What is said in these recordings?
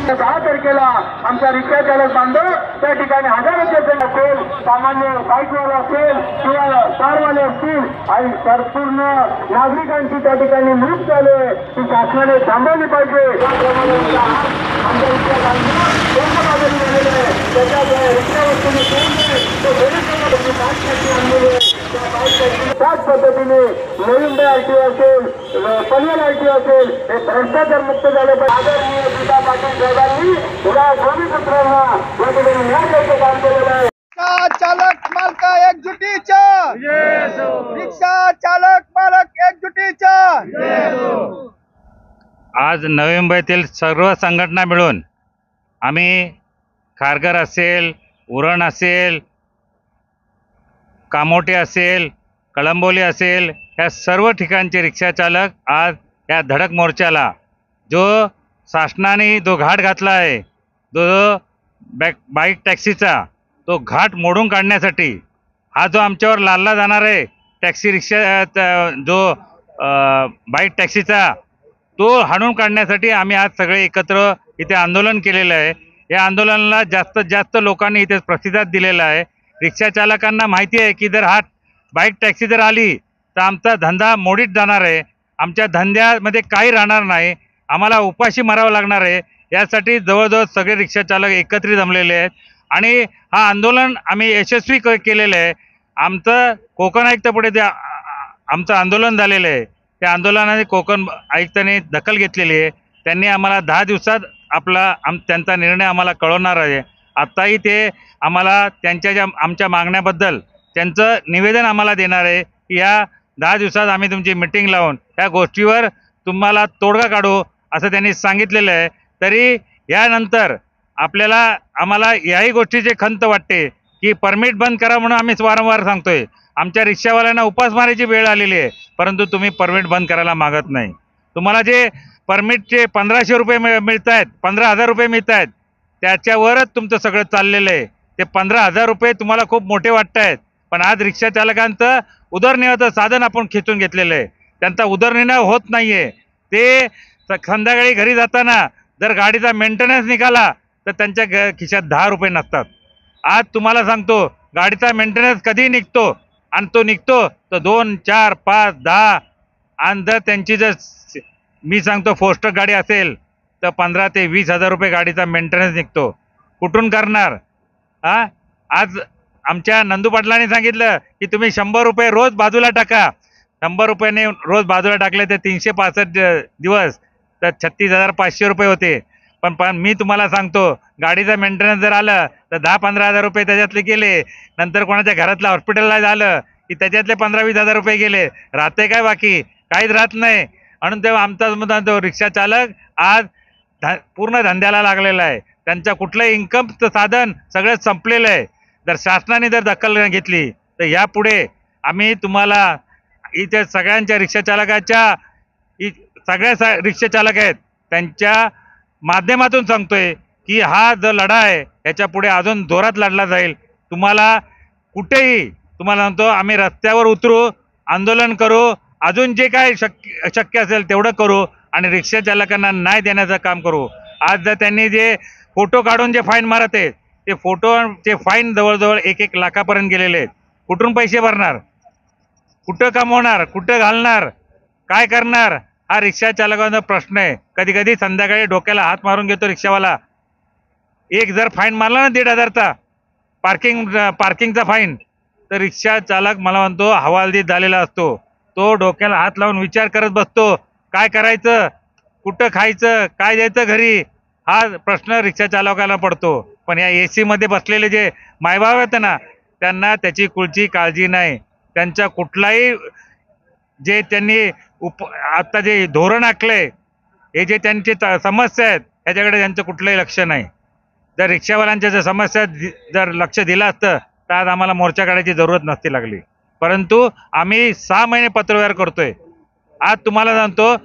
10 तारखेला आमचा रिक्षा चालक बांधव त्या ठिकाणी हजारोचे जण असेल, सामान्य बाईकवाले असेल किंवा कारवाले असतील आणि संपूर्ण नागरिकांची त्या ठिकाणी लूट चालू आहे, ती शासनाने थांबवली पाहिजे। त्याप्रमाणे आमच्या रिक्षा बांधव कोणत्या बाजूने झालेलं आहे त्याच्या रिक्षावर तुम्ही त्याच पद्धतीने नवीन आरटीओ असेल, पनवेल आरटीओ असेल, हे भ्रष्टाचार मुक्त झाले पाहिजे। आदरणीय गीता पाटील साहेबांनी या भूमिपुत्रांना या ठिकाणी न्याय द्यायचं काम केलेलं आहे। चालक मालक एकजुटीच्या, रिक्षा चालक मालक एकजुटीच्या। आज नवी मुंबईतील सर्व संघटना मिळून आम्ही खारघर असेल, उरण असेल, कामोटे असेल, कळंबोली असेल, या सर्व ठिकाणचे रिक्षा चालक आज या धडक मोर्चाला जो शासनाने जो घाट घातला आहे, जो बाईक टॅक्सीचा तो घाट मोडून काढण्यासाठी, हा जो आमच्यावर लादला जाणार आहे टॅक्सी रिक्षा जो बाईक टॅक्सीचा तो हाणून काढण्यासाठी आम्ही आज सगळे एकत्र इथे आंदोलन केलेलं आहे। या आंदोलनाला जास्तीत जास्त लोकांनी इथे प्रतिसाद दिलेला आहे। रिक्षा चालकांना माहिती आहे की जर हा बाईक टॅक्सी जर आली तर आमचा धंदा मोडीत जाणार आहे, आमच्या धंद्यामध्ये काही राहणार नाही, आम्हाला उपाशी मारावं लागणार आहे। यासाठी जवळजवळ सगळे रिक्षा चालक एकत्रित जमलेले आहेत आणि हा आंदोलन आम्ही यशस्वी केलेलं आहे। आमचं कोकण आयुक्तापुढे जे आमचं आंदोलन झालेलं आहे त्या आंदोलनाने कोकण आयुक्तांनी दखल घेतलेली आहे। त्यांनी आम्हाला 10 दिवसात त्यांचा निर्णय आम्हाला कळवणार आहे। आत्ताही ते आम्हाला त्यांच्या आमच्या मागण्याबद्दल त्यांचं निवेदन आम्हाला देणार आहे की या 10 दिवसात आम्ही तुमची मीटिंग लावून या गोष्टीवर तुम्हाला तोडगा काढू असं त्यांनी सांगितलेलं आहे। तरी यानंतर आम्हाला याही गोष्टीची खंत वाटते की परमिट बंद करा म्हणून आम्ही वारंवार सांगतोय। आमच्या रिक्षावाल्यांना उपासमारीची वेळ आलेली आहे, परंतु तुम्ही परमिट बंद करायला मागत नाही। तुम्हाला जे परमिटचे 1500 रुपये मिळत आहेत, 15,000 रुपये मिळत आहेत, त्याच्यावरच तुमचं सगळं चाललेलं आहे। ते 15,000 रुपये तुम्हाला खूप मोठे वाटत आहेत, पण आज रिक्षा चालकांचं उदरनिर्वाहाचं साधन आपण खेचून घेतलेलं आहे, त्यांचा उदरनिर्वाह होत नाही आहे। ते संध्याकाळी घरी जाताना जर गाडीचा मेंटेनन्स निघाला तर त्यांच्या खिशात 10 रुपये नसतात। आज तुम्हाला सांगतो गाडीचा मेंटेनन्स कधी निघतो आणि तो निघतो तर 2, 4, 5, 10 आणि जर त्यांची जर मी सांगतो फोस्टर गाडी असेल तर 15,000 ते 20,000 रुपये गाडीचा मेंटेनन्स निघतो। कुठून करणार? आज आमच्या नंदू पाटलांनी सांगितलं की तुम्ही 100 रुपये रोज बाजूला टाका। 100 रुपयाने रोज बाजूला टाकले तर 365 दिवस तर 36,500 रुपये होते। पण मी तुम्हाला सांगतो गाडीचा मेंटेनन्स जर आलं तर 10-15,000 रुपये त्याच्यातले गेले, नंतर कोणाच्या घरातल्या हॉस्पिटलला झालं की त्याच्यातले 15-20,000 रुपये गेले, राहते काय? बाकी काहीच राहत नाही। म्हणून तेव्हा आमचा तो रिक्षा चालक आज पूर्ण धंद्याला लागलेला आहे, त्यांच्या कुठलंही इन्कमचं साधन सगळं संपलेलं आहे। जर शासनाने जर दखल घेतली तर यापुढे आम्ही तुम्हाला इथे सगळ्यांच्या रिक्षा चालकाच्या सगळ्या रिक्षा चालक आहेत त्यांच्या माध्यमातून सांगतोय की हा जो लढा आहे याच्या पुढे अजून जोरात लढला जाईल। तुम्हाला कुठेही तुम्हाला सांगतो आम्ही रस्त्यावर उतरू, आंदोलन करू, अजून जे काय शक्य असेल तेवढं करू आणि रिक्षा चालकांना न्याय देण्याचं काम करू। आज जर त्यांनी जे फोटो काढून जे फाईन मारत आहेत ते फोटोचे फाईन जवळजवळ 1-1 लाखापर्यंत गेलेले आहेत। कुठून पैसे भरणार? कुठं कमवणार? कुठं घालणार? काय करणार? हा रिक्षा चालकांचा प्रश्न आहे। कधी कधी संध्याकाळी डोक्याला हात मारून घेतो रिक्षावाला। एक जर फाईन मारला ना 1,500चा पार्किंगचा फाईन तर रिक्षा चालक मला म्हणतो हवालदिल झालेला असतो। तो डोक्याला हात लावून विचार करत बसतो काय करायचं, कुठं खायचं, काय द्यायचं घरी, हा प्रश्न रिक्षा चालकाला पडतो। पण या AC मध्ये बसलेले जे मायबाप आहेत ना त्यांना त्याची कुठची काळजी नाही। त्यांचा कुठलाही जे त्यांनी आता जे धोरण आखले, हे जे त्यांची समस्या आहेत ह्याच्याकडे त्यांचं कुठलंही लक्ष नाही। जर रिक्षावाल्यांच्या जर समस्या जर लक्ष दिलं असतं तर आज आम्हाला मोर्चा काढायची जरूरत नसती लागली, परंतु आम्ही 6 महिने पत्रव्यवहार करतोय। आज तुम्हाला सांगतो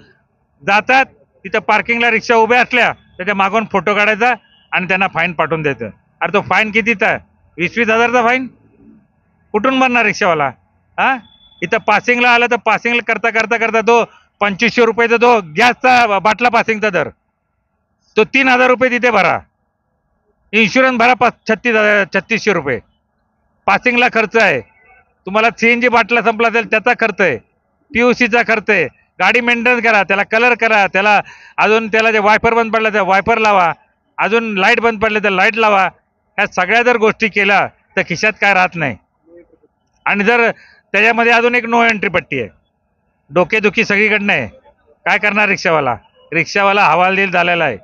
जातात तिथं पार्किंगला रिक्षा उभ्या असल्या त्याच्या मागून फोटो काढायचा आणि त्यांना फाईन पाठवून द्यायचं। अरे तो फाईन कितीचा? 20,000-20,000चा फाईन कुठून भरणार रिक्षावाला? इथं पासिंगला आलं तर पासिंगला करता तो 2500 रुपयाचा तो गॅसचा बाटला पासिंगचा दर, तो 3,000 रुपये तिथे भरा, इन्शुरन्स भरा 3600 रुपये, पासिंगला खर्च आहे, तुम्हाला CNG बाटला संपला असेल त्याचा खर्च आहे, PUCचा खर्च आहे, गाडी मेंटेनन्स करा, त्याला कलर करा, त्याला अजून त्याला जे वायपर बंद पडलं तर वायपर लावा, अजून लाईट बंद पडले तर लाईट लावा. ह्या सगळ्या जर गोष्टी केल्या तर खिशात काय राहत नाही. आणि जर त्याच्यामध्ये अजून एक नो एंट्री पट्टी आहे, डोकेदुखी सगळीकडनं आहे. काय करणार रिक्षावाला? रिक्षावाला हवालदिल झालेला आहे.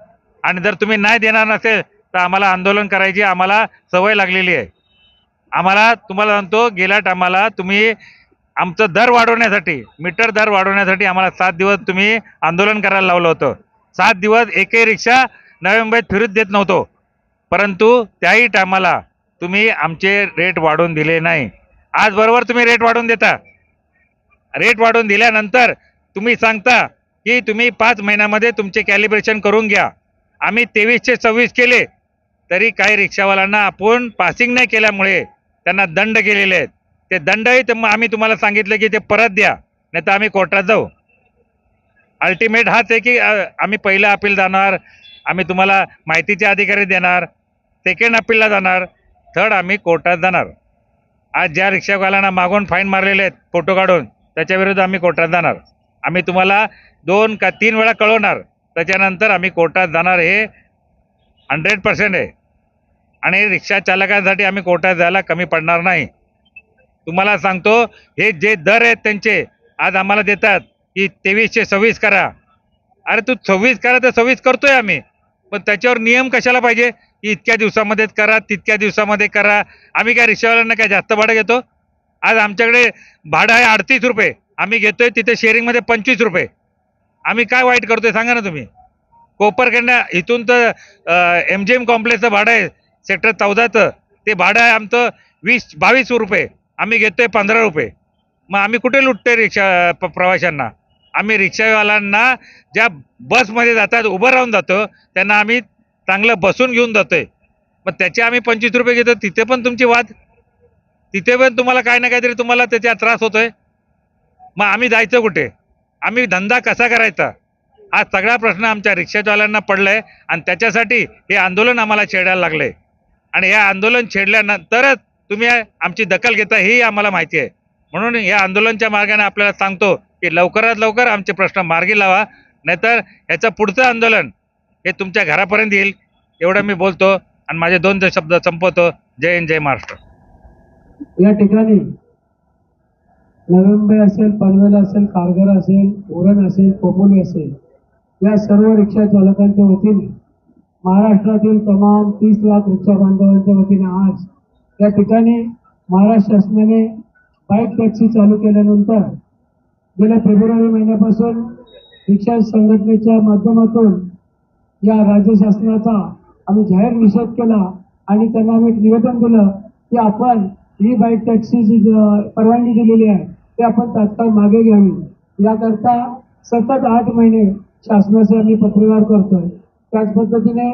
आणि जर तुम्ही नाही देणार नसेल तर आम्हाला आंदोलन करायची आम्हाला सवय लागलेली आहे. आम्हाला तुम्हाला सांगतो, गेल्या टायमाला तुम्ही आमचं दर वाढवण्यासाठी, मीटर दर वाढवण्यासाठी आम्हाला 7 दिवस तुम्ही आंदोलन करायला लावलं होतं. 7 दिवस एकही रिक्षा नवी मुंबईत फिरूच देत नव्हतो. परंतु त्याही टायमाला तुम्ही आमचे रेट वाढवून दिले नाही. आज बरोबर तुम्ही रेट वाढवून देता. रेट वाढवून दिल्यानंतर तुम्ही सांगता की तुम्ही 5 महिन्यामध्ये तुमचे कॅलिब्रेशन करून घ्या. आम्ही 23चे 26 केले तरी काही रिक्षावाल्यांना आपण पासिंग नाही केल्यामुळे त्यांना दंड केलेले आहेत. ते दंडही आम्ही तुम्हाला सांगितलं की ते परत द्या, नाही तर आम्ही कोर्टात जाऊ. अल्टिमेट हाच आहे की आम्ही पहिलं अपील जाणार, आम्ही तुम्हाला माहितीचे अधिकारी देणार, सेकंड अपीलला जाणार, थर्ड आम्ही कोर्टात जाणार. आज ज्या रिक्षावाल्यांना मागून फाईन मारलेले आहेत फोटो काढून, त्याच्याविरुद्ध आम्ही कोर्टात जाणार. आम्ही तुम्हाला 2 का 3 वेळा कळवणार, त्याच्यानंतर आम्ही कोर्टात जाणार. हे 100% आहे. आणि रिक्षा चालकांसाठी आम्ही कोर्टात जायला कमी पडणार नाही. तुम्हाला सांगतो, हे जे दर आहेत त्यांचे आज आम्हाला देतात की 23चे 26 करा. अरे तू 26 करा तर 26 करतोय आम्ही, पण त्याच्यावर नियम कशाला पाहिजे की इतक्या दिवसामध्येच करा, तितक्या दिवसामध्ये करा. आम्ही काय रिक्षावाल्यांना काय जास्त भाडं घेतो? आज आमच्याकडे भाडं आहे 38 रुपये, आम्ही घेतोय तिथे शेअरिंगमध्ये 25 रुपये. आम्ही काय वाईट करतोय सांगा ना तुम्ही? कोपरकडनं इथून तर MGM कॉम्प्लेक्सचं भाडं आहे सेक्टर 14चं, ते भाडं आहे आमचं 22 रुपये, आम्ही घेतोय 15 रुपये. मग आम्ही कुठे लुटतोय रिक्षा प्रवाशांना? आम्ही रिक्षावाल्यांना ज्या बसमध्ये जातात उभं राहून जातो त्यांना आम्ही चांगलं बसून घेऊन जातोय. मग त्याचे आम्ही 25 रुपये घेतो, तिथे पण तुमची वाद, तिथे पण तुम्हाला काय ना काहीतरी तुम्हाला त्याचा त्रास होतोय. मग आम्ही जायचं कुठे? आम्ही धंदा कसा करायचा? हा सगळा प्रश्न आमच्या रिक्षावाल्यांना पडलाय आणि त्याच्यासाठी हे आंदोलन आम्हाला छेडायला लागले. आणि हे आंदोलन छेडल्यानंतरच तुम्ही आमची दखल घेता हेही आम्हाला माहिती आहे. म्हणून या आंदोलनच्या मार्गाने आपल्याला सांगतो की लवकरात लवकर आमचे प्रश्न मार्गी लावा, नाहीतर ह्याचं पुढचं आंदोलन हे तुमच्या घरापर्यंत येईल. एवढं मी बोलतो आणि माझे 2 शब्द संपवतो. जय हिंद, जय महाराष्ट्र. या ठिकाणी नवी मुंबई असेल, पनवेल असेल, कारगर असेल, उरण असेल, खोपोली असेल, या सर्व रिक्षा चालकांच्या वतीने महाराष्ट्रातील तमाम 30 लाख रिक्षा बांधवांच्या वतीने आज या ठिकाणी महाराष्ट्र शासनाने बाईक टॅक्सी चालू केल्यानंतर गेल्या फेब्रुवारी महिन्यापासून रिक्षा संघटनेच्या माध्यमातून या राज्य शासनाचा आम्ही जाहीर निषेध केला आणि त्यांना आम्ही एक निवेदन दिलं की आपण ही बाईक टॅक्सीची परवानगी दिलेली आहे ते आपण तात्काळ मागे घ्यावी. याकरता सतत 8 महिने शासनाचे आम्ही पत्रव्यवहार करतोय. त्याच पद्धतीने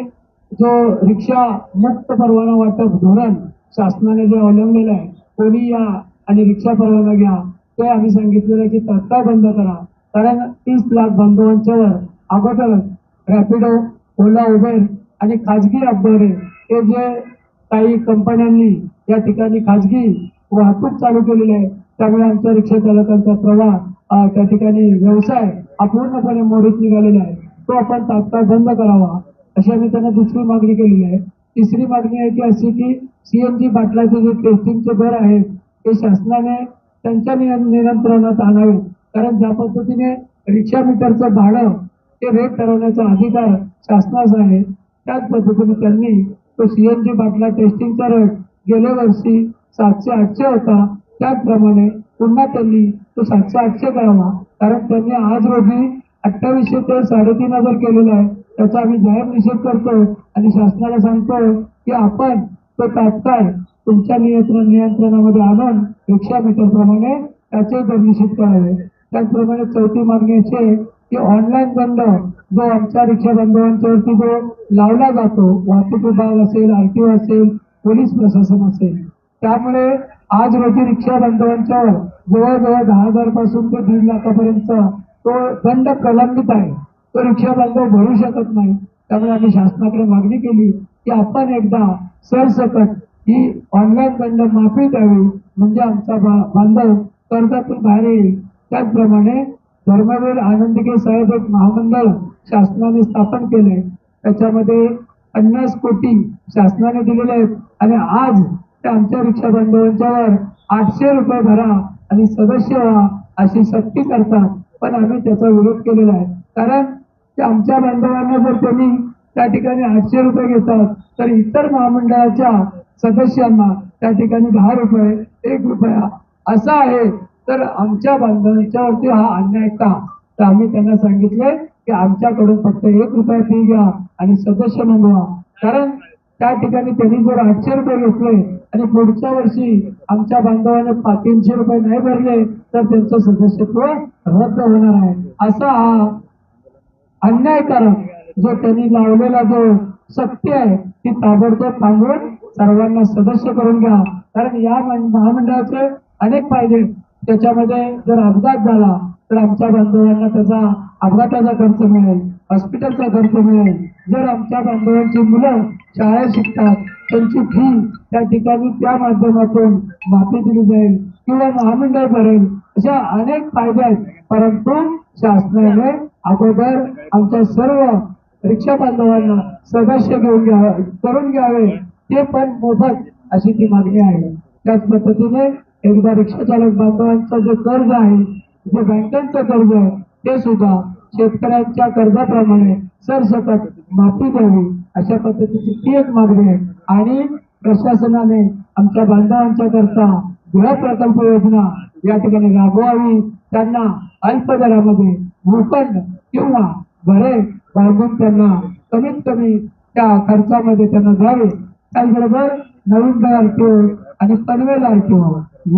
जो रिक्षा मुक्त परवाना वाटप धोरण शासनाने जे अवलंबलेलं आहे, कोणी या आणि रिक्षा परवाना घ्या, ते आम्ही सांगितलेलं आहे की तात्काळ बंद करा. कारण 30 लाख बांधवांच्यावर अगोदरच रॅपिडो, ओला, उबेर आणि खाजगी अपघाते हे जे काही कंपन्यांनी या ठिकाणी खाजगी वाहतूक चालू केलेली आहे, त्यामुळे आमच्या रिक्षा चालकांचा प्रवाह त्या ठिकाणी व्यवसाय हा पूर्णपणे मोडीत निघालेला आहे. तो आपण तात्काळ बंद करावा अशी आम्ही त्यांना दुसरी मागणी केलेली आहे. तिसरी मागणी आहे की अशी की CNG बाटलाचे जे टेस्टिंगचे दर आहेत ते शासनाने त्यांच्या नियंत्रणात आणावे. कारण ज्या पद्धतीने रिक्षा मीटरचं भाडं ते रेट ठरवण्याचा अधिकार शासनाचा आहे, त्याच पद्धतीने त्यांनी तो CNG बाटला टेस्टिंगचा रेट गेल्या वर्षी 700-800 होता, त्याचप्रमाणे पुन्हा त्यांनी तो 700-800 करावा. कारण त्यांनी आज रोजी 2800 ते 3500 केलेला आहे. त्याचा आम्ही जाहीर निषेध करतो आणि शासनाला सांगतो की आपण तो तात्काळ तुमच्या नियंत्रणामध्ये आणून रिक्षा मीटर प्रमाणे त्याचे दर निश्चित करावे. त्याचप्रमाणे चौथी मागणी अशी आहे की ऑनलाईन दंड जो आमच्या रिक्षा बांधवांच्यावरती जो लावला जातो, वाहतूक विभाग असेल, RTO असेल, पोलीस प्रशासन असेल, त्यामुळे आज रोजी रिक्षा बांधवांच्यावर जवळजवळ 10,000 पासून ते 1.5 लाखापर्यंतचा तो दंड प्रलंबित आहे. तो रिक्षा बांधव भरू शकत नाही. त्यामुळे आम्ही शासनाकडे मागणी केली की आपण एकदा सरसकट ही ऑनलाईन दंड माफी द्यावी, म्हणजे आमचा बांधव कर्जातून बाहेर येईल. त्याचप्रमाणे धर्मवीर आनंदगे साहेब एक महामंडळ शासनाने स्थापन केले, त्याच्यामध्ये 50 कोटी शासनाने दिलेले आहेत आणि आज ते आमच्या रिक्षा बांधवांच्यावर 800 रुपये भरा आणि सदस्य व्हा अशी सक्ती करतात. पण आम्ही त्याचा विरोध केलेला आहे, कारण ते आमच्या बांधवांना जर त्यांनी त्या ठिकाणी 800 रुपये घेतात तर इतर महामंडळाच्या सदस्यांना त्या ठिकाणी 10 रुपये 1 रुपया असा आहे. तर आमच्या बांधवांच्यावरती हा अन्याय का? तर आम्ही त्यांना सांगितले की आमच्याकडून फक्त 1 रुपया फी घ्या आणि सदस्य नोंदवा, कारण त्या ठिकाणी त्यांनी जर 800 रुपये घेतले आणि पुढच्या वर्षी आमच्या बांधवांना 300 रुपये नाही भरले तर त्यांचं सदस्यत्व रद्द होणार आहे. असा हा अन्यायकारक जो त्यांनी लावलेला जो सक्ती आहे ती ताबडतोब थांबवून सर्वांना सदस्य करून घ्या, कारण या महामंडळाचे अनेक फायदे. त्याच्यामध्ये जर अपघात झाला तर आमच्या बांधवांना त्याचा अपघाताचा खर्च मिळेल, हॉस्पिटलचा खर्च मिळेल. जर आमच्या बांधवांची मुलं शाळेत शिकतात त्यांची फी त्या ठिकाणी त्या माध्यमातून माफी दिली जाईल किंवा महामंडळ भरेल. अशा अनेक फायदे आहेत, परंतु शासनाने अगोदर आमच्या सर्व रिक्षा बांधवांना सदस्य करून घ्यावे, ते पण मोफत अशी ती मागणी आहे. त्याच पद्धतीने एकदा रिक्षा चालक बांधवांचं जे कर्ज आहे, जे बँकांचं कर्ज आहे, ते सुद्धा शेतकऱ्यांच्या कर्जाप्रमाणे सरसकट माफी द्यावी अशा पद्धतीची ती एक मागणी आहे. आणि प्रशासनाने आमच्या बांधवांच्या करता गृहप्रकल्प योजना या ठिकाणी राबवावी, त्यांना अल्प दरामध्ये भूखंड किंवा घरे बांधून त्यांना कमीत कमी त्या खर्चामध्ये त्यांना द्यावे. त्याचबरोबर नवीन आरटीओ आणि पनवेल आरटीओ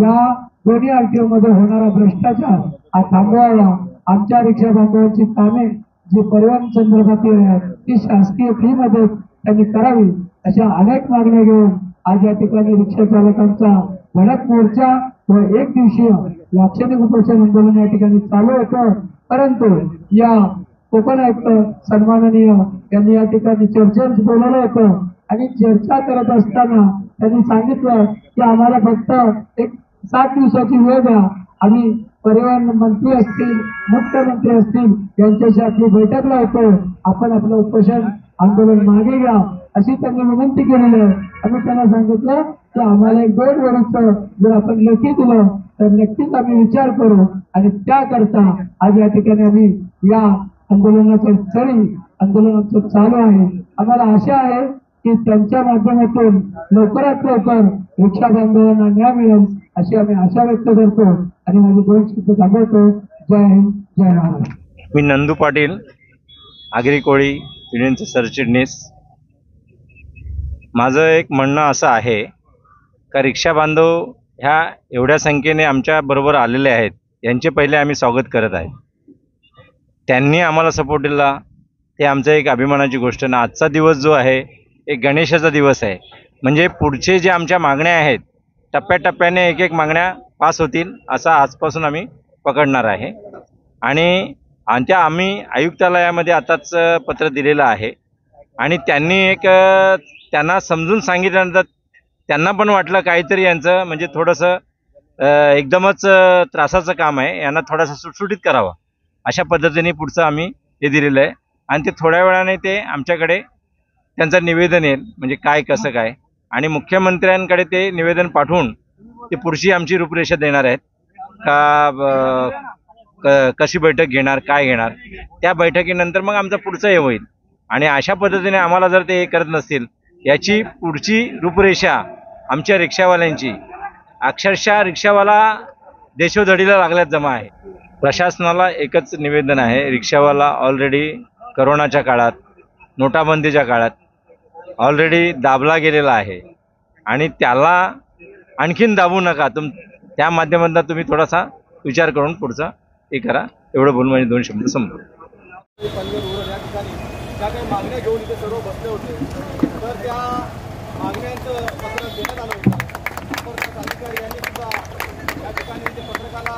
या दोन्ही आरटीओ मध्ये होणारा भ्रष्टाचार हा थांबवावा. आमच्या रिक्षा बांधवांची कामे जी परिवहन संदर्भातील आहेत ती शासकीय फी मध्ये त्यांनी करावी. अशा अनेक मागण्या घेऊन आज या ठिकाणी रिक्षा चालकांचा धडक मोर्चा व 1 दिवसीय लाक्षणिक उपोषण आंदोलन या ठिकाणी चालू होतं. परंतु या कोकण आयुक्त सन्माननीय यांनी या ठिकाणी चर्चेस बोलवलं होतं आणि चर्चा करत असताना त्यांनी सांगितलं की आम्हाला फक्त एक 7 दिवसाची वेळ द्या, आम्ही परिवहन मंत्री असतील, मुख्यमंत्री असतील यांच्याशी आपली बैठक लावतो, आपण आपलं उपोषण आंदोलन मागे घ्या अशी त्यांनी विनंती केलेली आहे. आम्ही त्यांना सांगितलं की आम्हाला 1-2 वर्ष जर आपण लेखी दिलं तर नक्कीच आम्ही विचार करू आणि त्याकरता आज या ठिकाणी आम्ही या आंदोलनाचं आंदोलनाचं चालू आहे. आम्हाला आशा आहे की त्यांच्या माध्यमातून लवकरात लवकर रिक्षा बांधवांना न्याय मिळेल अशी आम्ही आशा व्यक्त करतो आणि माझे 2 शब्द थांबवतो. जय हिंद, जय महाराष्ट्र. मी नंदू पाटील, आगरी कोळी युनियनचे सरचिटणीस. माझं एक म्हणणं असं आहे का रिक्षा बांधव ह्या एवढ्या संख्येने आमच्या बरोबर आलेले आहेत, यांचे पहिले आम्ही स्वागत करत आहे. त्यांनी आम्हाला सपोर्ट दिला ते आमचं एक अभिमानाची गोष्ट ना. आजचा दिवस जो आहे एक गणेशाचा दिवस आहे, म्हणजे पुढचे जे आमच्या मागण्या आहेत टप्प्याटप्प्याने एक मागण्या पास होतील असा आजपासून आम्ही पकडणार आहे. आणि त्या आम्ही आयुक्तालयामध्ये आताच पत्र दिलेलं आहे आणि त्यांनी त्यांना समजून सांगितल्यानंतर त्यांना पण वाटलं काहीतरी यांचं म्हणजे थोडंसं एकदमच त्रासाचं काम आहे, यांना थोडासा सुटसुटीत करावं अशा पद्धतीने पुढचं आम्ही हे दिलेलं आहे. आणि ते थोड्या वेळाने ते आमच्याकडे त्यांचं निवेदन येईल, म्हणजे काय कसं काय, आणि मुख्यमंत्र्यांकडे ते निवेदन पाठवून ते पुढची आमची रूपरेषा देणार आहेत का कशी बैठक घेणार, काय घेणार. त्या बैठकीनंतर मग आमचं पुढचं हे होईल. आणि अशा पद्धतीने आम्हाला जर ते करत नसतील याची पुढची रूपरेषा आमच्या रिक्षावाल्यांची अक्षरशः रिक्षावाला देशोधडीला लागल्यात जमा आहे. प्रशासनाला एकच निवेदन आहे, रिक्षावाला ऑलरेडी करोनाच्या काळात, नोटाबंदीच्या काळात ऑलरेडी दाबला गेलेला आहे आणि त्याला आणखीन दाबू नका. त्या माध्यमातून तुम्ही थोडासा विचार करून पुढचा हे करा. एवढं बोलून माझे 2 शब्द संपतो. ज्या काही मागण्या घेऊन इथे सर्व बसले होते तर त्या मागण्यांचं पत्र देण्यात आलं होतं. अधिकारी यांनी सुद्धा या ठिकाणी पत्रकाला